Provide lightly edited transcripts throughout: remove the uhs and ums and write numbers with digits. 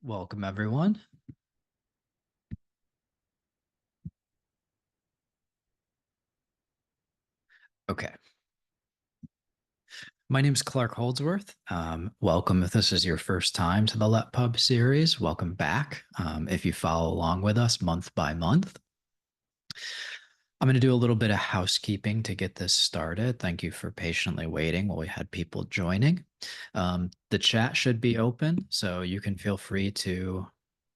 Welcome, everyone. Okay. My name is Clark Holdsworth. Welcome if this is your first time to the LetPub series. Welcome back. If you follow along with us month by month, I'm going to do a little bit of housekeeping to get this started. Thank you for patiently waiting while we had people joining. The chat should be open, so you can feel free to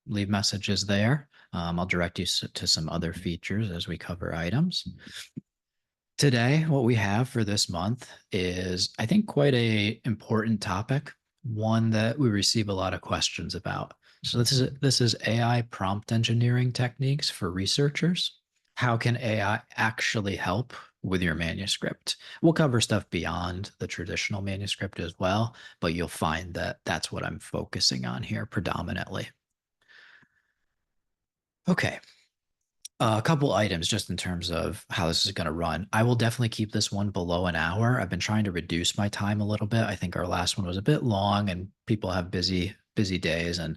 leave messages there. I'll direct you to some other features as we cover items. Today, what we have for this month is, I think, quite a important topic, one that we receive a lot of questions about. So this is AI prompt engineering techniques for researchers. How can AI actually help with your manuscript? We'll cover stuff beyond the traditional manuscript as well, but you'll find that that's what I'm focusing on here predominantly. Okay, a couple items just in terms of how this is going to run. I will definitely keep this one below an hour. I've been trying to reduce my time a little bit. I think our last one was a bit long and people have busy days and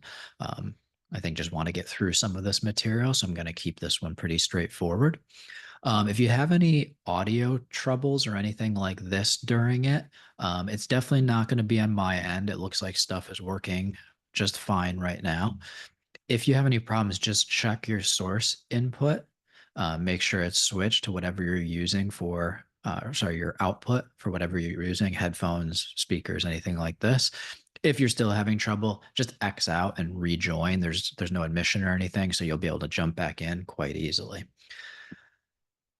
I think just want to get through some of this material. So I'm going to keep this one pretty straightforward. If you have any audio troubles or anything like this during it, it's definitely not going to be on my end. It looks like stuff is working just fine right now. If you have any problems, just check your source input. Make sure it's switched to whatever you're using for, sorry, your output for whatever you're using, headphones, speakers, anything like this. If you're still having trouble, just X out and rejoin. There's no admission or anything, so you'll be able to jump back in quite easily.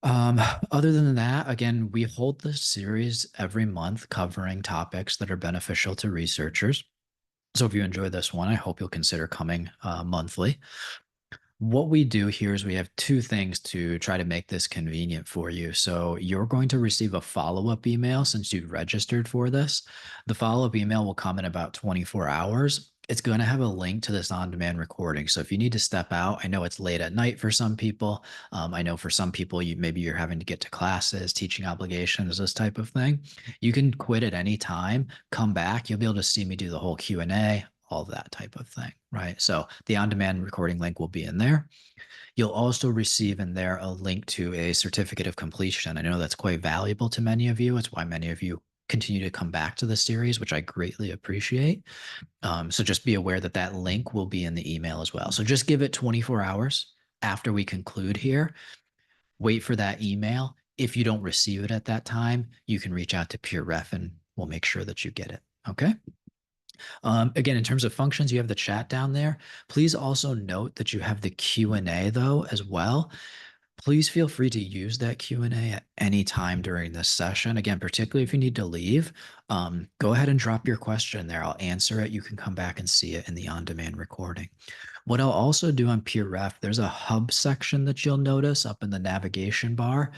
Other than that, again, we hold this series every month covering topics that are beneficial to researchers. So if you enjoy this one, I hope you'll consider coming monthly. What we do here is we have two things to try to make this convenient for you. So you're going to receive a follow-up email since you've registered for this. The follow-up email will come in about 24 hours. It's going to have a link to this on-demand recording. So if you need to step out, I know it's late at night for some people. I know for some people, maybe you're having to get to classes, teaching obligations, this type of thing. You can quit at any time, come back. You'll be able to see me do the whole Q&A, all that type of thing, right? So the on-demand recording link will be in there. You'll also receive in there a link to a certificate of completion. I know that's quite valuable to many of you. It's why many of you continue to come back to the series, which I greatly appreciate. So just be aware that that link will be in the email as well. So just give it 24 hours after we conclude here. Wait for that email. If you don't receive it at that time, you can reach out to PeerRef and we'll make sure that you get it. Okay. Again, in terms of functions, you have the chat down there. Please also note that you have the Q&A though as well. Please feel free to use that Q&A at any time during this session. Again, particularly if you need to leave, go ahead and drop your question there. I'll answer it. You can come back and see it in the on-demand recording. What I'll also do on PeerRef, there's a hub section that you'll notice up in the navigation bar.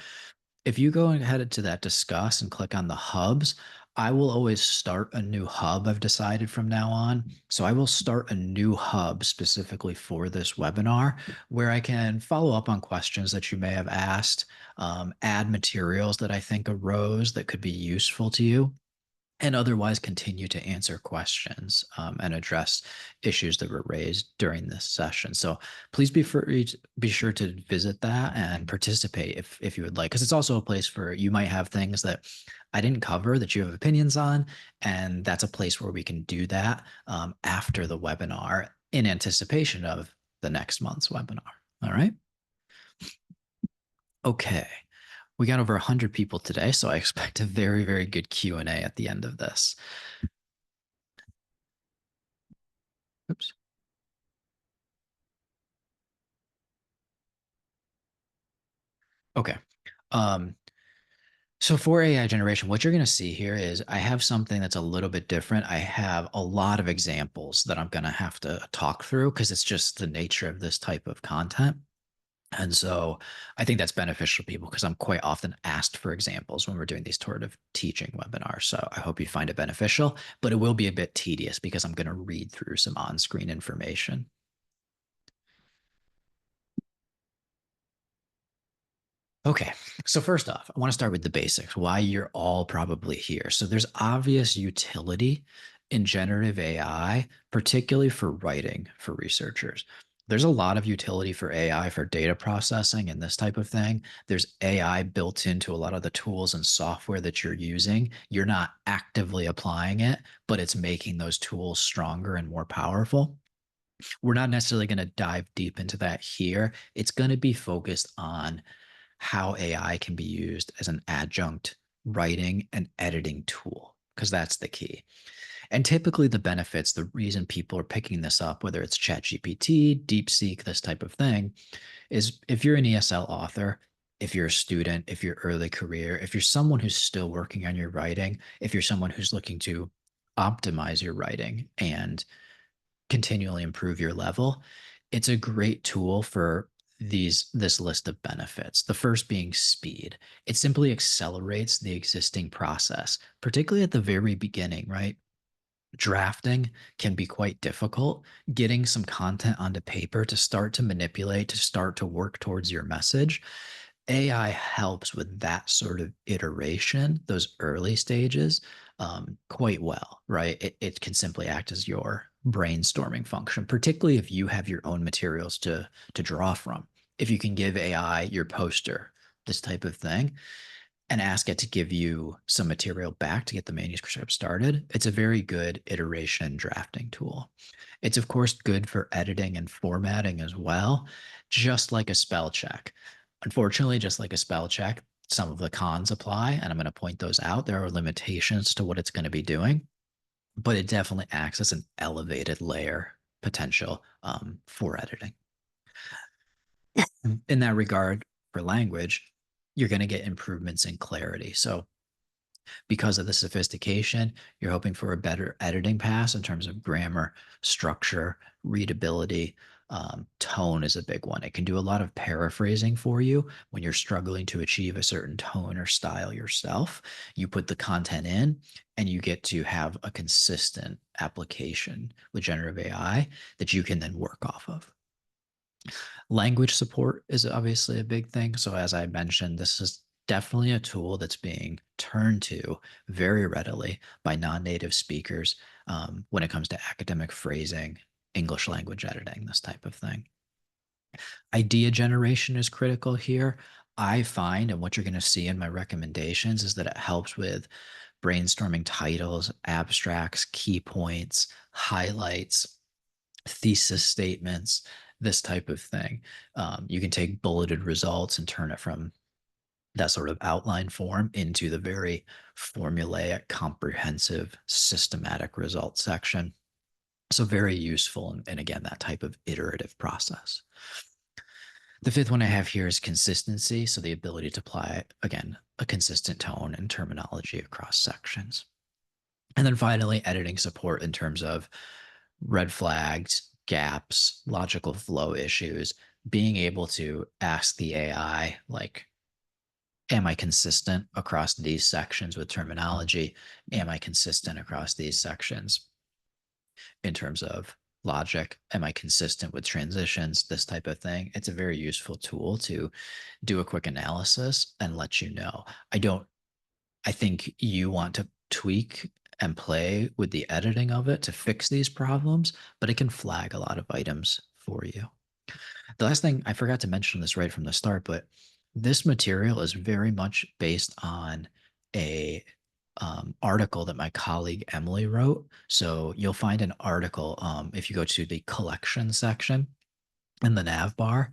If you go ahead to that discuss and click on the hubs, I will always start a new hub I've decided from now on. So I will start a new hub specifically for this webinar where I can follow up on questions that you may have asked, add materials that I think arose that could be useful to you, and otherwise continue to answer questions and address issues that were raised during this session. So please be sure to visit that and participate if you would like, because it's also a place for you might have things that I didn't cover that you have opinions on, and that's a place where we can do that after the webinar in anticipation of the next month's webinar. All right. Okay. We got over 100 people today, so I expect a very, very good Q&A at the end of this. Oops. Okay. Um, so for AI generation, what you're going to see here is I have something that's a little bit different. I have a lot of examples that I'm going to have to talk through because it's just the nature of this type of content. And so I think that's beneficial to people because I'm quite often asked for examples when we're doing these sort of teaching webinars. So I hope you find it beneficial, but it will be a bit tedious because I'm going to read through some on-screen information. Okay, so first off, I want to start with the basics, why you're all probably here. So there's obvious utility in generative AI, particularly for writing for researchers. There's a lot of utility for AI for data processing and this type of thing. There's AI built into a lot of the tools and software that you're using. You're not actively applying it, but it's making those tools stronger and more powerful. We're not necessarily going to dive deep into that here. It's going to be focused on how AI can be used as an adjunct writing and editing tool, because that's the key. And typically, the benefits, the reason people are picking this up, whether it's ChatGPT, DeepSeek, this type of thing, is if you're an ESL author, if you're a student, if you're early career, if you're someone who's still working on your writing, if you're someone who's looking to optimize your writing and continually improve your level, it's a great tool for this list of benefits. The first being speed. It simply accelerates the existing process, particularly at the very beginning, right? Drafting can be quite difficult. Getting some content onto paper to start to manipulate, to start to work towards your message. AI helps with that sort of iteration, those early stages, quite well, right? It can simply act as your brainstorming function, particularly if you have your own materials to draw from. If you can give AI your poster, this type of thing, and ask it to give you some material back to get the manuscript started, it's a very good iteration drafting tool. It's, of course, good for editing and formatting as well, just like a spell check. Unfortunately, just like a spell check, some of the cons apply, and I'm going to point those out. There are limitations to what it's going to be doing, but it definitely acts as an elevated layer potential for editing. In that regard, for language, you're going to get improvements in clarity. So because of the sophistication, you're hoping for a better editing pass in terms of grammar, structure, readability. Tone is a big one. It can do a lot of paraphrasing for you when you're struggling to achieve a certain tone or style yourself. You put the content in and you get to have a consistent application with generative AI that you can then work off of. Language support is obviously a big thing. So, as I mentioned, this is definitely a tool that's being turned to very readily by non native speakers when it comes to academic phrasing, English language editing, this type of thing. Idea generation is critical here. I find, and what you're going to see in my recommendations, is that it helps with brainstorming titles, abstracts, key points, highlights, thesis statements, this type of thing. You can take bulleted results and turn it from that sort of outline form into the very formulaic, comprehensive, systematic results section. So very useful. And again, that type of iterative process. The fifth one I have here is consistency. So the ability to apply, again, a consistent tone and terminology across sections. And then finally, editing support in terms of red flags, gaps, logical flow issues, being able to ask the AI, like, am I consistent across these sections with terminology? Am I consistent across these sections in terms of logic? Am I consistent with transitions? This type of thing. It's a very useful tool to do a quick analysis and let you know. I think you want to tweak and play with the editing of it to fix these problems, but it can flag a lot of items for you. The last thing, I forgot to mention this right from the start, but this material is very much based on a article that my colleague Emily wrote. So you'll find an article if you go to the collection section in the nav bar.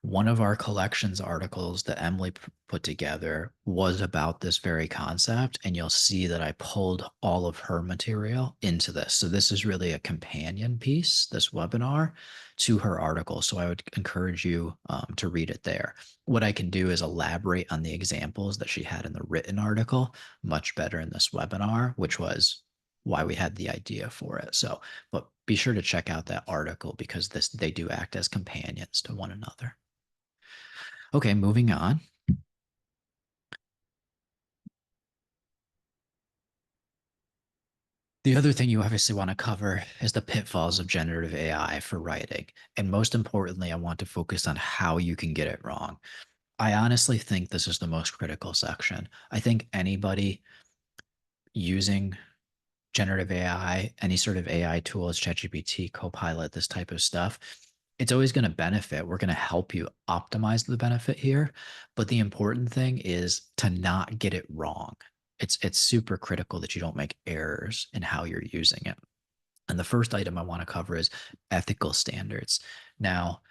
One of our collections articles that Emily put together was about this very concept, and you'll see that I pulled all of her material into this. So this is really a companion piece, this webinar, to her article. So I would encourage you to read it there. What I can do is elaborate on the examples that she had in the written article much better in this webinar, which was why we had the idea for it. So, but be sure to check out that article because they do act as companions to one another. Okay, moving on. The other thing you obviously want to cover is the pitfalls of generative AI for writing. And most importantly, I want to focus on how you can get it wrong. I honestly think this is the most critical section. I think anybody using generative AI, any sort of AI tools, ChatGPT, Copilot, this type of stuff, it's always going to benefit. We're going to help you optimize the benefit here. But the important thing is to not get it wrong. It's super critical that you don't make errors in how you're using it. And the first item I want to cover is ethical standards. Now,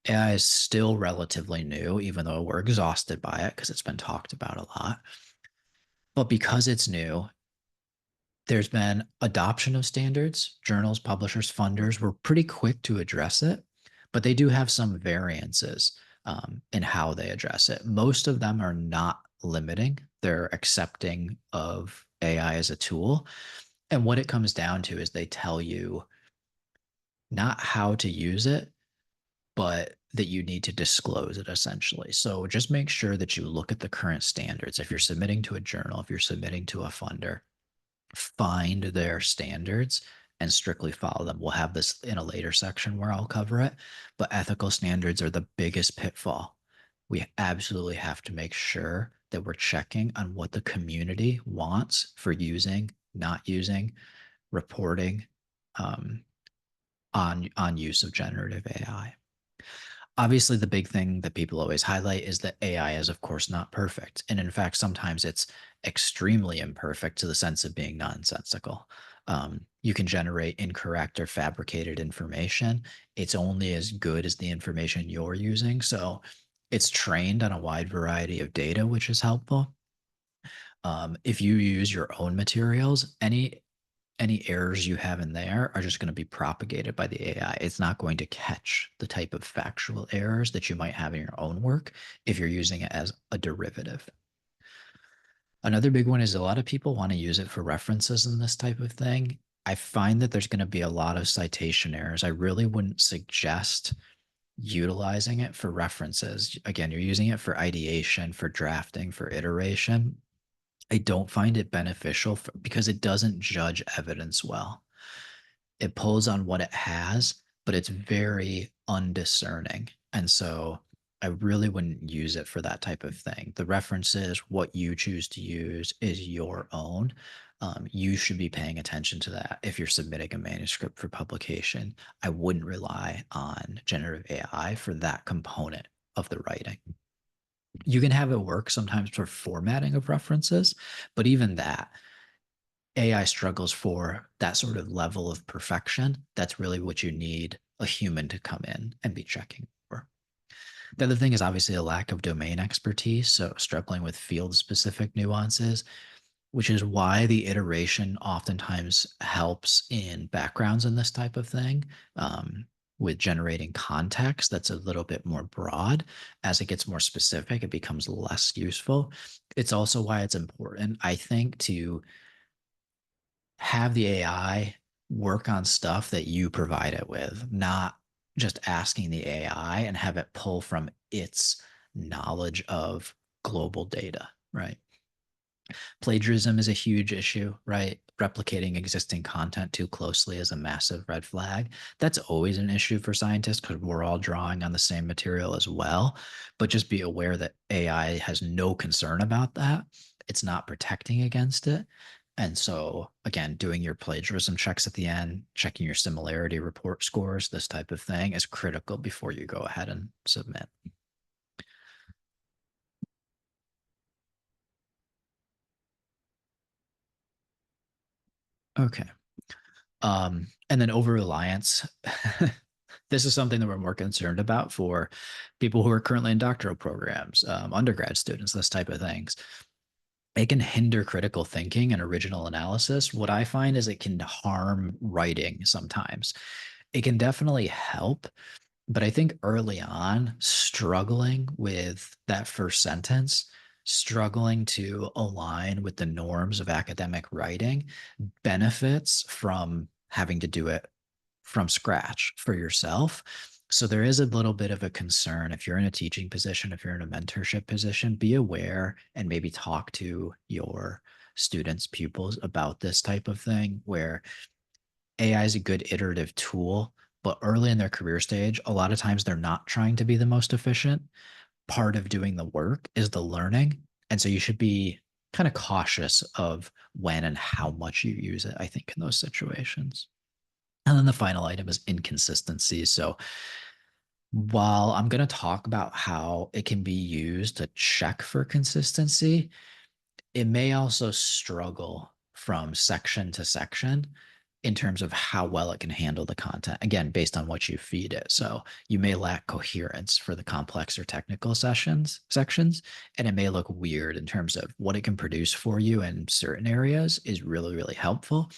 AI is still relatively new, even though we're exhausted by it because it's been talked about a lot. But because it's new, there's been adoption of standards. Journals, publishers, funders were pretty quick to address it, but they do have some variances in how they address it. Most of them are not limiting, they're accepting of AI as a tool. And what it comes down to is they tell you not how to use it, but that you need to disclose it essentially. So just make sure that you look at the current standards. If you're submitting to a journal, if you're submitting to a funder, find their standards and strictly follow them. We'll have this in a later section where I'll cover it, but ethical standards are the biggest pitfall. We absolutely have to make sure that we're checking on what the community wants for using, not using, reporting on use of generative AI. Obviously, the big thing that people always highlight is that AI is, of course, not perfect. And in fact, sometimes it's extremely imperfect to the sense of being nonsensical. You can generate incorrect or fabricated information. It's only as good as the information you're using. So it's trained on a wide variety of data, which is helpful. If you use your own materials, any errors you have in there are just going to be propagated by the AI. It's not going to catch the type of factual errors that you might have in your own work if you're using it as a derivative. Another big one is a lot of people want to use it for references and this type of thing. I find that there's going to be a lot of citation errors. I really wouldn't suggest utilizing it for references. Again, you're using it for ideation, for drafting, for iteration. I don't find it beneficial because it doesn't judge evidence well. It pulls on what it has, but it's very undiscerning. And so I really wouldn't use it for that type of thing. The references, what you choose to use is your own. You should be paying attention to that if you're submitting a manuscript for publication. I wouldn't rely on generative AI for that component of the writing. You can have it work sometimes for formatting of references, but even that, AI struggles for that sort of level of perfection. That's really what you need a human to come in and be checking for. The other thing is obviously a lack of domain expertise, so struggling with field specific nuances, which is why the iteration oftentimes helps in backgrounds in this type of thing. With generating context that's a little bit more broad. As it gets more specific, it becomes less useful. It's also why it's important, I think, to have the AI work on stuff that you provide it with, not just asking the AI and have it pull from its knowledge of global data, right? Plagiarism is a huge issue, right? Replicating existing content too closely is a massive red flag. That's always an issue for scientists because we're all drawing on the same material as well. But just be aware that AI has no concern about that. It's not protecting against it. And so, again, doing your plagiarism checks at the end, checking your similarity report scores, this type of thing is critical before you go ahead and submit. Okay. And then over reliance. This is something that we're more concerned about for people who are currently in doctoral programs, undergrad students, this type of things. It can hinder critical thinking and original analysis. What I find is it can harm writing sometimes. It can definitely help, but I think early on, struggling with that first sentence, struggling to align with the norms of academic writing benefits from having to do it from scratch for yourself. So there is a little bit of a concern if you're in a teaching position, if you're in a mentorship position, be aware and maybe talk to your students, pupils about this type of thing where AI is a good iterative tool, but early in their career stage, a lot of times they're not trying to be the most efficient. Part of doing the work is the learning. And so you should be kind of cautious of when and how much you use it, I think, in those situations. And then the final item is inconsistency. So while I'm going to talk about how it can be used to check for consistency, it may also struggle from section to section in terms of how well it can handle the content, again, based on what you feed it. So you may lack coherence for the complex or technical sections, and it may look weird in terms of what it can produce for you in certain areas is really, really helpful.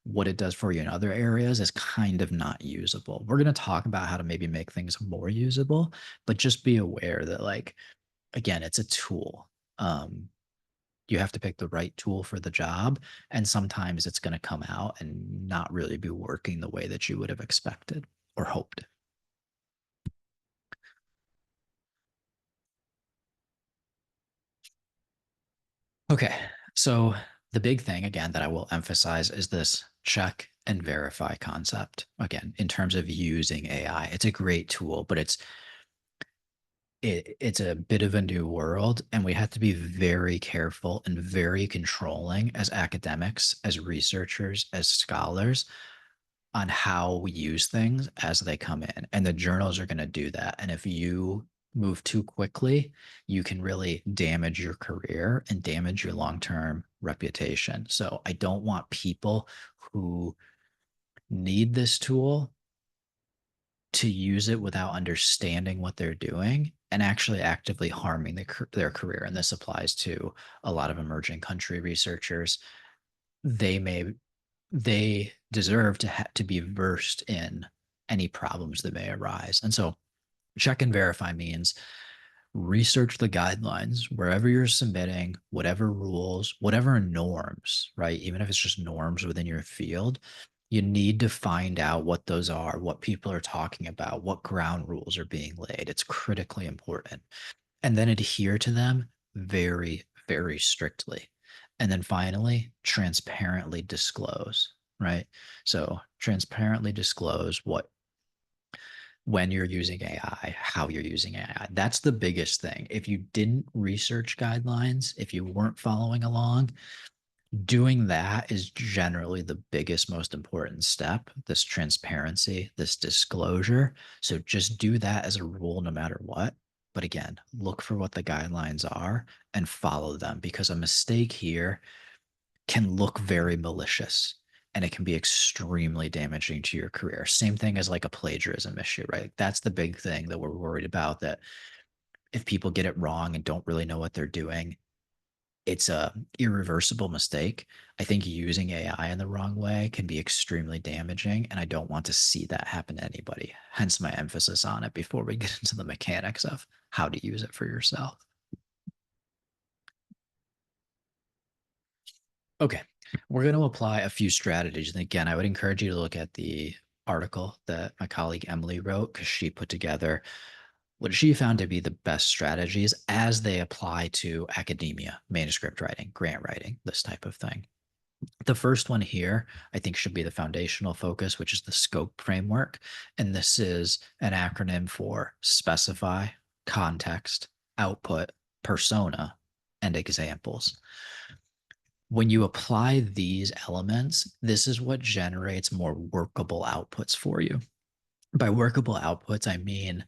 What it does for you in other areas is kind of not usable. We're going to talk about how to maybe make things more usable, but just be aware that, like, again, it's a tool. You have to pick the right tool for the job, and sometimes it's going to come out and not really be working the way that you would have expected or hoped. Okay, so the big thing again that I will emphasize is this check and verify concept. Again, in terms of using AI, it's a great tool, but it's a bit of a new world, and we have to be very careful and very controlling as academics, as researchers, as scholars on how we use things as they come in. And the journals are going to do that. And if you move too quickly, you can really damage your career and damage your long-term reputation. So I don't want people who need this tool to use it without understanding what they're doing and actually actively harming their career. And this applies to a lot of emerging country researchers. They deserve to be versed in any problems that may arise. And so check and verify means research the guidelines wherever you're submitting, whatever rules, whatever norms, right? Even if it's just norms within your field, you need to find out what those are, what people are talking about, what ground rules are being laid. It's critically important. And then adhere to them very, very strictly. And then finally, transparently disclose, right? So transparently disclose when you're using AI, how you're using AI. That's the biggest thing. If you didn't research guidelines, if you weren't following along, doing that is generally the biggest, most important step, this transparency, this disclosure. So just do that as a rule no matter what. But again, look for what the guidelines are and follow them, because a mistake here can look very malicious and it can be extremely damaging to your career. Same thing as like a plagiarism issue, right? That's the big thing that we're worried about, that if people get it wrong and don't really know what they're doing, it's a irreversible mistake. I think using AI in the wrong way can be extremely damaging, and I don't want to see that happen to anybody. Hence my emphasis on it before we get into the mechanics of how to use it for yourself. Okay, we're going to apply a few strategies. And again, I would encourage you to look at the article that my colleague Emily wrote, because she put together what she found to be the best strategies as they apply to academia, manuscript writing, grant writing, this type of thing. The first one here, I think, should be the foundational focus, which is the scope framework. And this is an acronym for specify, context, output, persona, and examples. When you apply these elements, this is what generates more workable outputs for you. By workable outputs, I mean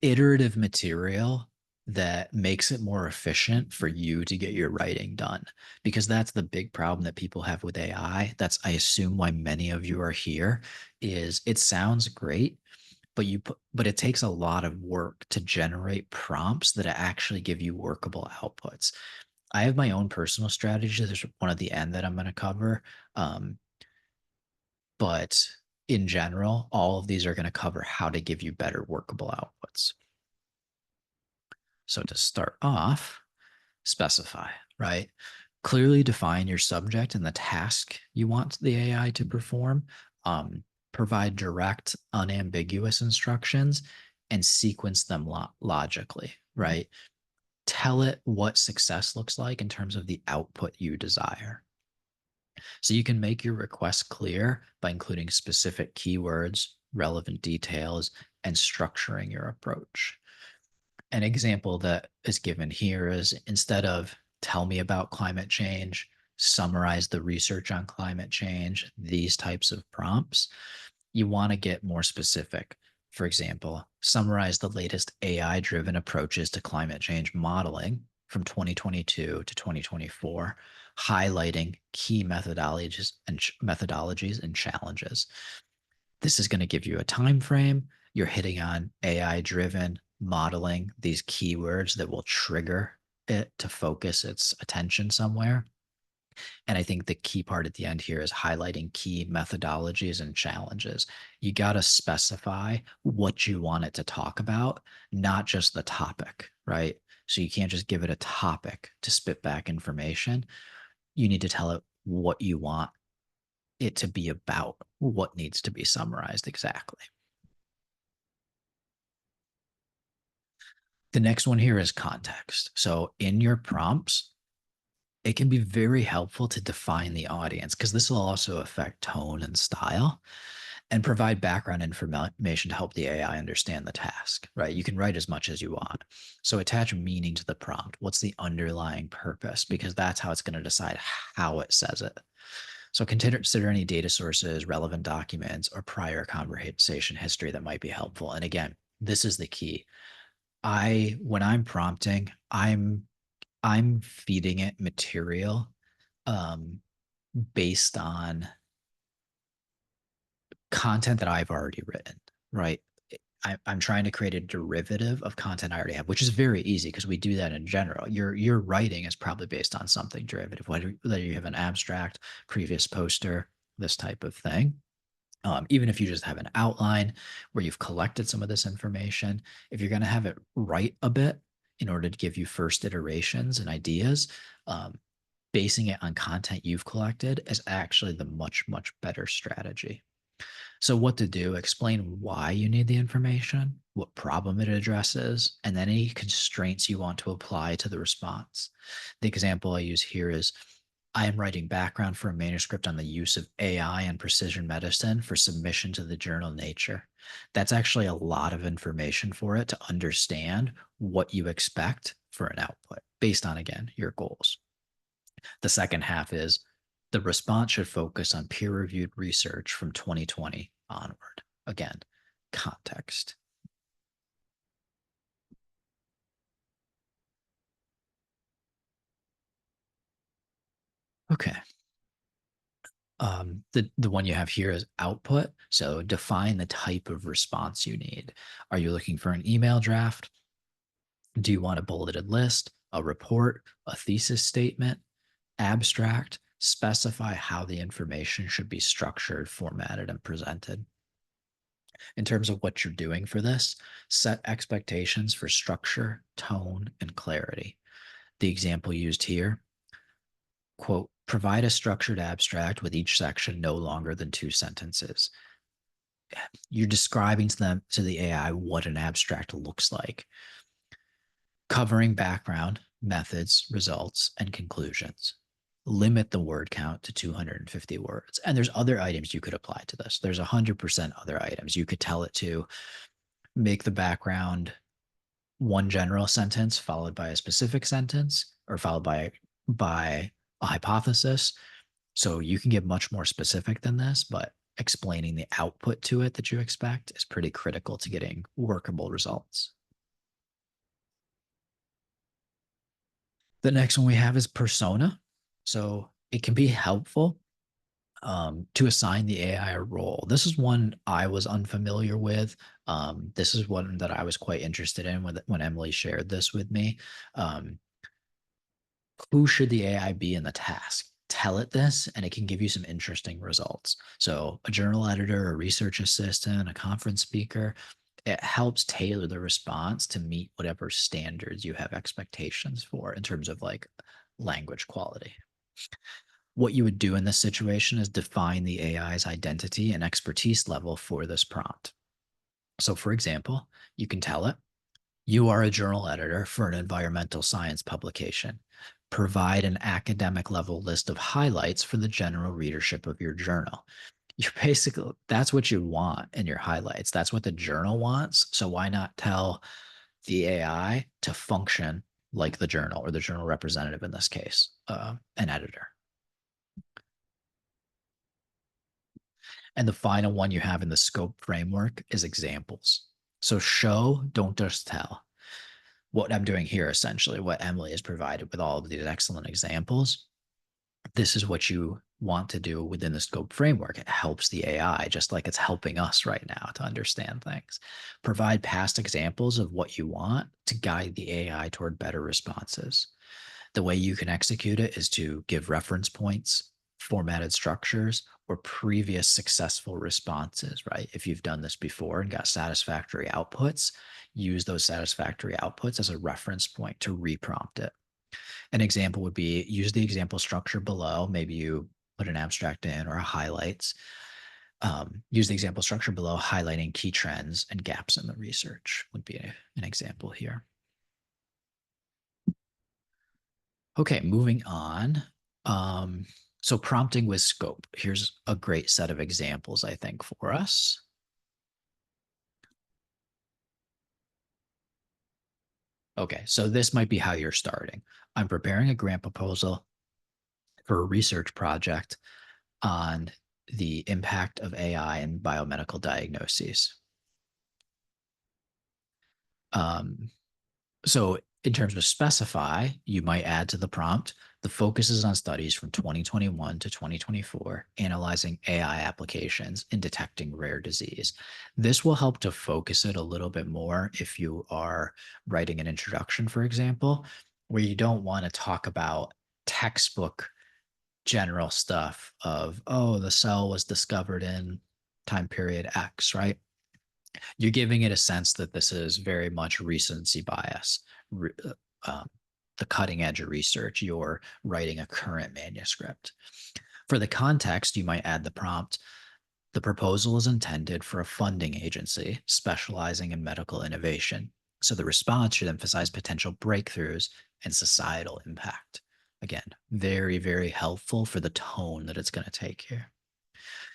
iterative material that makes it more efficient for you to get your writing done. Because that's the big problem that people have with AI. That's, I assume, why many of you are here, is it sounds great, but it takes a lot of work to generate prompts that actually give you workable outputs. I have my own personal strategy. There's one at the end that I'm going to cover. But in general, all of these are going to cover how to give you better workable outputs. So to start off, specify, right? Clearly define your subject and the task you want the AI to perform. Provide direct, unambiguous instructions and sequence them logically, right? Tell it what success looks like in terms of the output you desire. So you can make your request clear by including specific keywords, relevant details, and structuring your approach. An example that is given here is, instead of tell me about climate change, summarize the research on climate change, these types of prompts. You want to get more specific. For example, summarize the latest AI driven approaches to climate change modeling from 2022 to 2024, highlighting key methodologies and challenges. This is going to give you a time frame. You're hitting on AI driven modeling, these keywords that will trigger it to focus its attention somewhere. And I think the key part at the end here is highlighting key methodologies and challenges. You got to specify what you want it to talk about, not just the topic, right? So you can't just give it a topic to spit back information. You need to tell it what you want it to be about, what needs to be summarized exactly. The next one here is context. So in your prompts, it can be very helpful to define the audience because this will also affect tone and style and provide background information to help the AI understand the task, right? You can write as much as you want. So attach meaning to the prompt. What's the underlying purpose? Because that's how it's going to decide how it says it. So consider any data sources, relevant documents, or prior conversation history that might be helpful. And again, this is the key. When I'm prompting, I'm feeding it material um, based on content that I've already written, right? I'm trying to create a derivative of content I already have, which is very easy because we do that in general. Your writing is probably based on something derivative, whether you have an abstract, previous poster, this type of thing. Even if you just have an outline where you've collected some of this information, if you're going to have it write a bit in order to give you first iterations and ideas, um, basing it on content you've collected is actually the much, much better strategy. So, what to do, explain why you need the information, what problem it addresses, and then any constraints you want to apply to the response. The example I use here is I am writing background for a manuscript on the use of AI and precision medicine for submission to the journal Nature. That's actually a lot of information for it to understand what you expect for an output based on, again, your goals. The second half is the response should focus on peer reviewed research from 2020 onward. Again, context. Okay. The one you have here is output. So define the type of response you need. Are you looking for an email draft? Do you want a bulleted list, a report, a thesis statement, abstract? Specify how the information should be structured, formatted, and presented. In terms of what you're doing for this, set expectations for structure, tone, and clarity. The example used here, quote, provide a structured abstract with each section no longer than 2 sentences. You're describing to the AI what an abstract looks like, covering background, methods, results, and conclusions. Limit the word count to 250 words. And there's other items you could apply to this. There's 100% other items. You could tell it to make the background one general sentence followed by a specific sentence or followed by a hypothesis. So you can get much more specific than this, but explaining the output to it that you expect is pretty critical to getting workable results. The next one we have is persona. So it can be helpful to assign the AI a role. This is one I was unfamiliar with. This is one that I was quite interested in when Emily shared this with me. Um, who should the AI be in the task? Tell it this, and it can give you some interesting results. So, a journal editor, a research assistant, a conference speaker, it helps tailor the response to meet whatever standards you have expectations for in terms of like language quality. What you would do in this situation is define the AI's identity and expertise level for this prompt. So, for example, you can tell it, you are a journal editor for an environmental science publication. Provide an academic level list of highlights for the general readership of your journal. You're basically, that's what you want in your highlights. That's what the journal wants. So, why not tell the AI to function like the journal or the journal representative in this case, an editor. And the final one you have in the scope framework is examples. So show, don't just tell. What I'm doing here, essentially, what Emily has provided with all of these excellent examples, this is what you want to do within the scope framework. It helps the AI just like it's helping us right now to understand things. Provide past examples of what you want to guide the AI toward better responses. The way you can execute it is to give reference points, formatted structures, or previous successful responses, right? If you've done this before and got satisfactory outputs, use those satisfactory outputs as a reference point to reprompt it. An example would be use the example structure below. Maybe you put an abstract in or a highlights. Use the example structure below, highlighting key trends and gaps in the research would be an example here. Okay, moving on. So prompting with scope. Here's a great set of examples, I think, for us. Okay, so this might be how you're starting. I'm preparing a grant proposal for a research project on the impact of AI in biomedical diagnoses. Um, So in terms of specify, you might add to the prompt, the focus is on studies from 2021 to 2024, analyzing AI applications in detecting rare disease. This will help to focus it a little bit more if you are writing an introduction, for example, where you don't want to talk about textbook general stuff of, oh, the cell was discovered in time period X, right? You're giving it a sense that this is very much recency bias, um, the cutting edge of research. You're writing a current manuscript. For the context, you might add the prompt. The proposal is intended for a funding agency specializing in medical innovation. So the response should emphasize potential breakthroughs and societal impact. Again, very, very helpful for the tone that it's going to take here.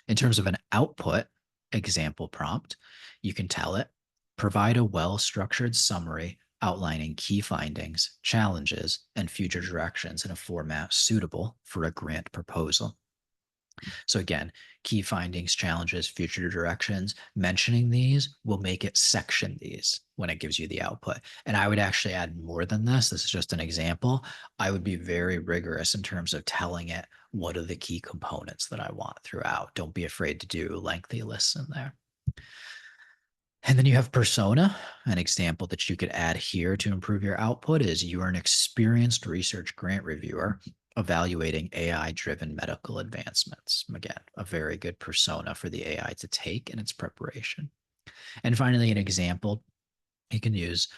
In terms of an output example prompt, you can tell it, provide a well-structured summary outlining key findings, challenges, and future directions in a format suitable for a grant proposal. So again, key findings, challenges, future directions, mentioning these will make it section these when it gives you the output. And I would actually add more than this. This is just an example. I would be very rigorous in terms of telling it what are the key components that I want throughout. Don't be afraid to do lengthy lists in there. And then you have persona. An example that you could add here to improve your output is you are an experienced research grant reviewer evaluating AI-driven medical advancements. Again, a very good persona for the AI to take in its preparation. And finally, an example you can use,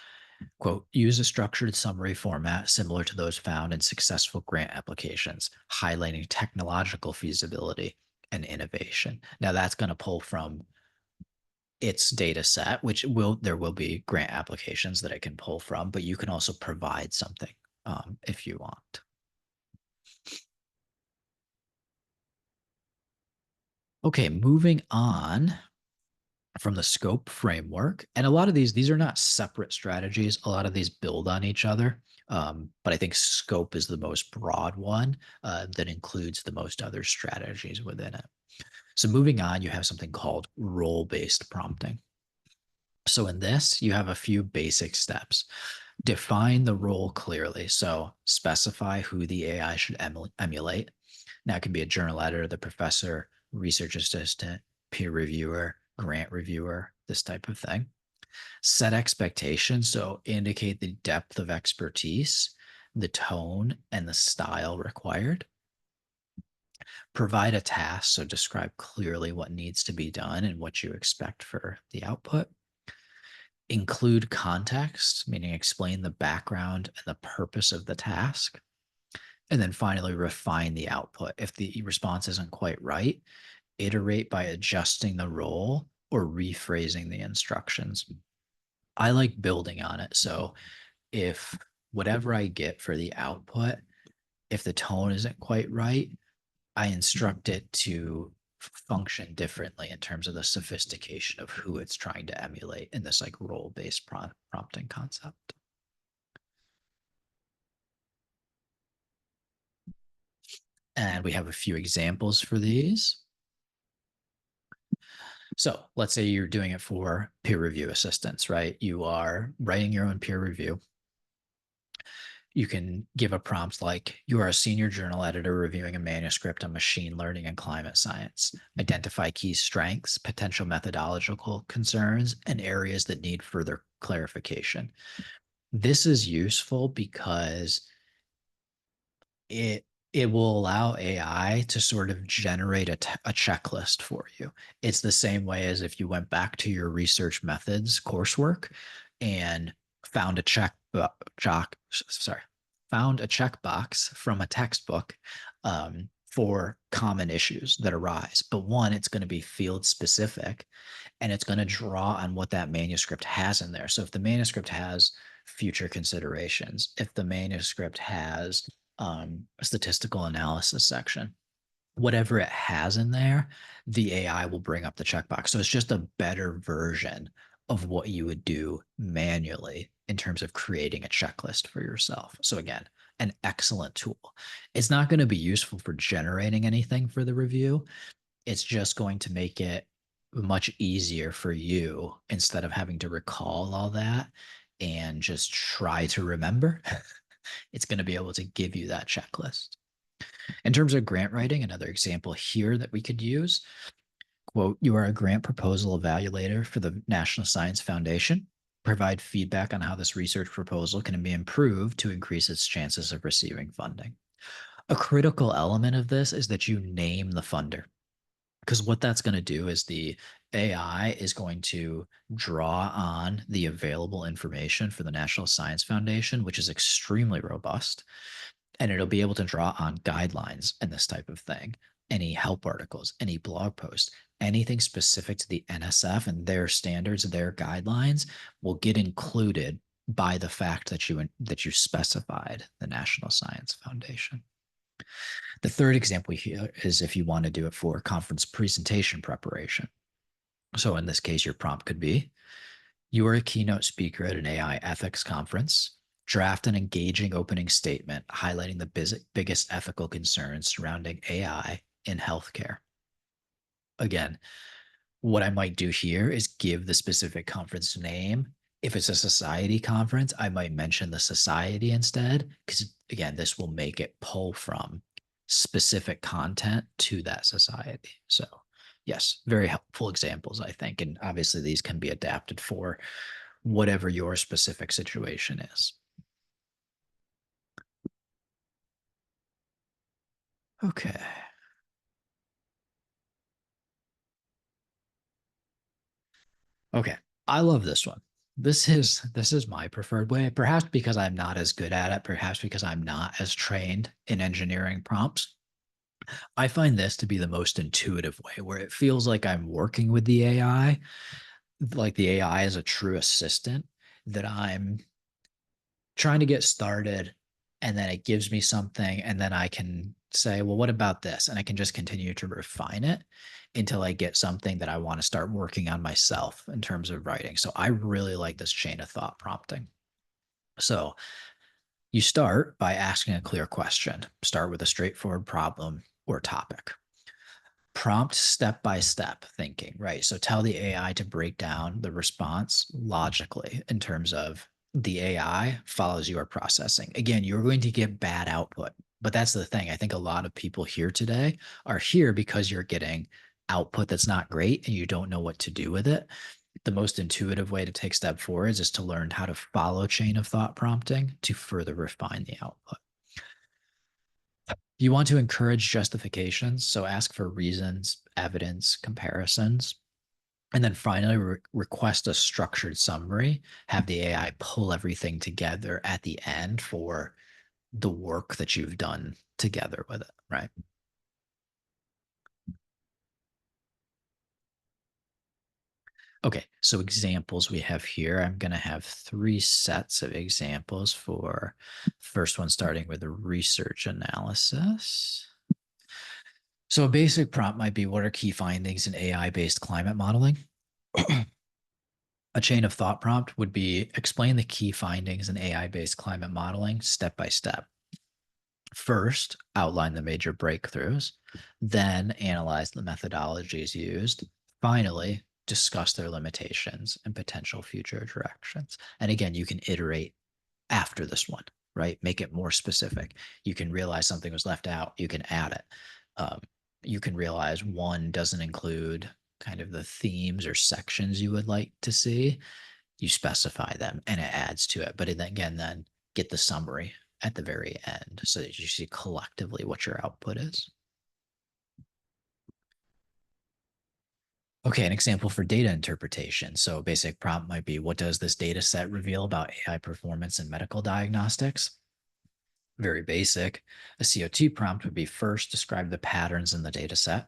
quote, use a structured summary format similar to those found in successful grant applications, highlighting technological feasibility and innovation. Now that's going to pull from its data set, which there will be grant applications that it can pull from, but you can also provide something if you want. Okay, moving on from the scope framework. And a lot of these are not separate strategies. A lot of these build on each other. But I think scope is the most broad one that includes the most other strategies within it. So moving on, you have something called role-based prompting. So in this, you have a few basic steps. Define the role clearly. So specify who the AI should emulate. Now it can be a journal editor, the professor, research assistant, peer reviewer, grant reviewer, this type of thing. Set expectations. So indicate the depth of expertise, the tone, and the style required. Provide a task. So describe clearly what needs to be done and what you expect for the output. Include context, meaning explain the background and the purpose of the task. And then finally, refine the output. If the response isn't quite right, iterate by adjusting the role or rephrasing the instructions. I like building on it. So if whatever I get for the output, if the tone isn't quite right, I instruct it to function differently in terms of the sophistication of who it's trying to emulate in this like role-based prompting concept. And we have a few examples for these. So let's say you're doing it for peer review assistance, right? You are writing your own peer review. You can give a prompt like, you are a senior journal editor reviewing a manuscript on machine learning and climate science. Identify key strengths, potential methodological concerns, and areas that need further clarification. This is useful because it it will allow AI to sort of generate a checklist for you. It's the same way as if you went back to your research methods coursework and found a found a checkbox from a textbook for common issues that arise. But one, it's going to be field specific, and it's going to draw on what that manuscript has in there. So if the manuscript has future considerations, if the manuscript has a statistical analysis section, whatever it has in there, the AI will bring up the checkbox. So it's just a better version of what you would do manually in terms of creating a checklist for yourself. So again, an excellent tool. It's not going to be useful for generating anything for the review. It's just going to make it much easier for you instead of having to recall all that and just try to remember. It's going to be able to give you that checklist. In terms of grant writing, another example here that we could use, quote, you are a grant proposal evaluator for the National Science Foundation. Provide feedback on how this research proposal can be improved to increase its chances of receiving funding. A critical element of this is that you name the funder, because what that's going to do is the AI is going to draw on the available information for the National Science Foundation, which is extremely robust, and it'll be able to draw on guidelines and this type of thing, any help articles, any blog posts, anything specific to the NSF and their standards, their guidelines will get included by the fact that you specified the National Science Foundation. The third example here is if you want to do it for conference presentation preparation. So in this case, your prompt could be, you are a keynote speaker at an AI ethics conference. Draft an engaging opening statement highlighting the biggest ethical concerns surrounding AI in healthcare. Again, what I might do here is give the specific conference name. If it's a society conference, I might mention the society instead, because again, this will make it pull from specific content to that society. So yes, very helpful examples, I think. And obviously these can be adapted for whatever your specific situation is. Okay. Okay. I love this one. This is my preferred way, perhaps because I'm not as good at it, perhaps because I'm not as trained in engineering prompts. I find this to be the most intuitive way where it feels like I'm working with the AI, like the AI is a true assistant, that I'm trying to get started and then it gives me something and then I can say, well, what about this? And I can just continue to refine it until I get something that I want to start working on myself in terms of writing. So I really like this chain of thought prompting. So you start by asking a clear question. Start with a straightforward problem or topic. Prompt step by step thinking, right? So tell the AI to break down the response logically in terms of the AI follows your processing. Again, you're going to get bad output, but that's the thing. I think a lot of people here today are here because you're getting output that's not great and you don't know what to do with it. The most intuitive way to take step forwards is to learn how to follow chain of thought prompting to further refine the output. You want to encourage justifications, so ask for reasons, evidence, comparisons. And then finally, request a structured summary. Have the AI pull everything together at the end for the work that you've done together with it, right? Okay, so examples we have here. I'm going to have 3 sets of examples for first one starting with a research analysis. So a basic prompt might be, what are key findings in AI-based climate modeling? A chain of thought prompt would be, explain the key findings in AI-based climate modeling step by step. First, outline the major breakthroughs, then analyze the methodologies used. Finally, discuss their limitations and potential future directions. And again, you can iterate after this one, right? Make it more specific. You can realize something was left out, you can add it. Um, you can realize one doesn't include kind of the themes or sections you would like to see. You specify them and it adds to it. But again, then get the summary at the very end so that you see collectively what your output is. Okay, an example for data interpretation. So a basic prompt might be, what does this data set reveal about AI performance in medical diagnostics? Very basic. A COT prompt would be, first describe the patterns in the data set,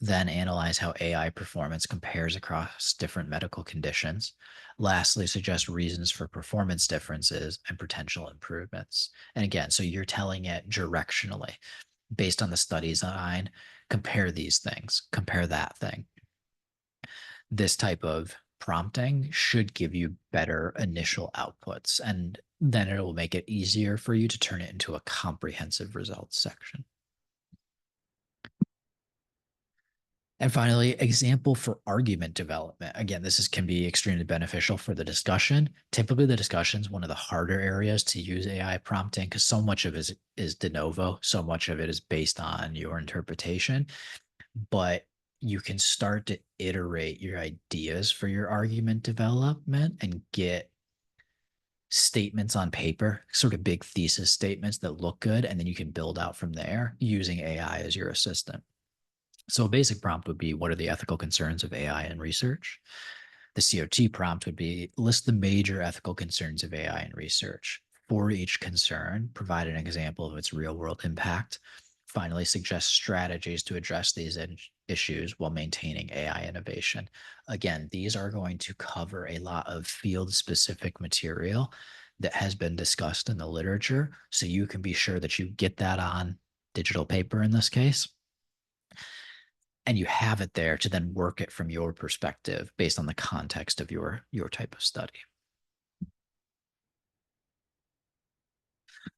then analyze how AI performance compares across different medical conditions. Lastly, suggest reasons for performance differences and potential improvements. And again, so you're telling it directionally based on the study design, compare these things, compare that thing. This type of prompting should give you better initial outputs, and then it will make it easier for you to turn it into a comprehensive results section. And finally, example for argument development. Again, can be extremely beneficial for the discussion. Typically, the discussion is one of the harder areas to use AI prompting because so much of it is de novo. So much of it is based on your interpretation. But you can start to iterate your ideas for your argument development and get statements on paper, sort of big thesis statements that look good. And then you can build out from there using AI as your assistant. So a basic prompt would be, what are the ethical concerns of AI in research? The COT prompt would be, list the major ethical concerns of AI in research. For each concern, provide an example of its real world impact. Finally, suggest strategies to address these issues while maintaining AI innovation. Again, these are going to cover a lot of field specific material that has been discussed in the literature. So you can be sure that you get that on digital paper in this case, and you have it there to then work it from your perspective based on the context of your type of study.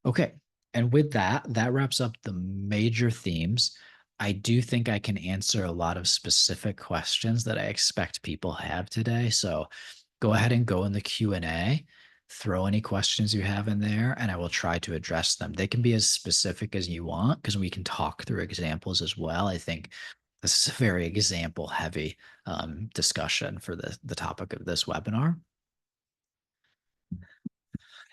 Okay. And with that, that wraps up the major themes. I do think I can answer a lot of specific questions that I expect people have today. So go ahead and go in the Q&A, throw any questions you have in there, and I will try to address them. They can be as specific as you want because we can talk through examples as well. I think this is a very example heavy discussion for the topic of this webinar.